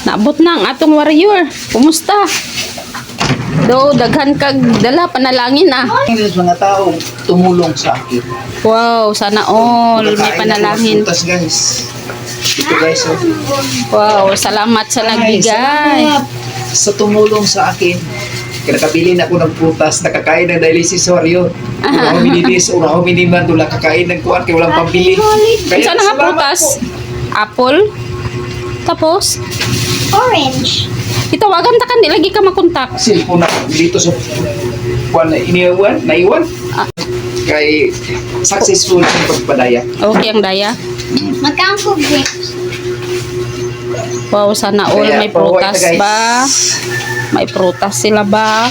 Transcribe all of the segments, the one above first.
Naabot na ang atong warrior. Kumusta? Do, daghan kag dala panalangin ah. Ang mga tao tumulong sa akin. Wow, sana all may Nakakain panalangin. ako ng prutas, guys. Ito guys, oh. Wow, salamat sa nagbigay. Salamat sa tumulong sa akin. Kinakabili na ako ng prutas, nakakain ng dialysis warrior. Una ako minilis, una ako miniman, wala kakain ng kuwan, kaya walang pambili. Kaya sana nga salamat prutas? po. Apple? Tapos? Orange. Itawagan ta kan, di lagi ka makontak. Cellphone ako dito sa kuwan na naiwan. Ah. Kay successful ang pagpadaya. Okay ang daya. Magkano po grapes? Wow, sana all Kaya, may pahuway prutas ta, guys. ba? May prutas sila ba?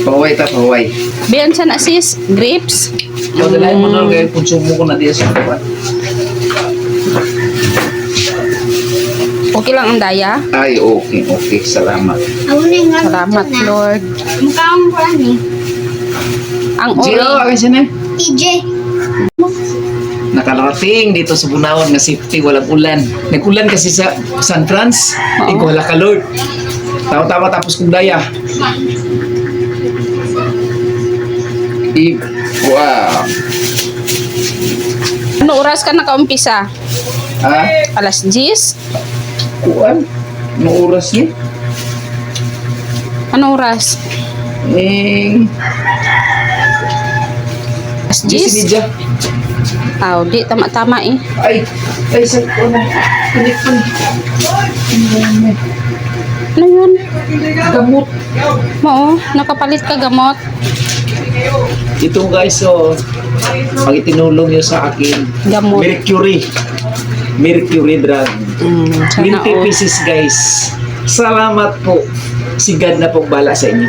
Pahuway ta, pahuway. Biyan sana sis, grapes. So, dalayan mo na kaya konsumo ko na diya sa kuwan. Okay lang ang daya. Ay, okay. Salamat. Ako na yung Salamat Lord. Magkano po ano? Ang Zero, orange. akin siya na. TJ. Nakarating dito sa Bunawan nga safety, walang ulan. Nag-ulan kasi sa San Franz. Oo. Ikaw wala ka, Lord. Tama-tama tapos kong daya. Wow. Ano oras ka nakaumpisa? Ha? Alas 10? Kuan? Anong oras niya? Ano oras? Alas 10? Media. Aw, di tama-tama eh. Ay, sa kuan. Kunik. Ano yun? Gamot. Oo, nakapalit ka gamot. Ito guys, so, pag itinulong niyo sa akin, Gamot. Mercury drug. Sana 20 all. pieces guys. Salamat po. Si God na pong bala sa inyo.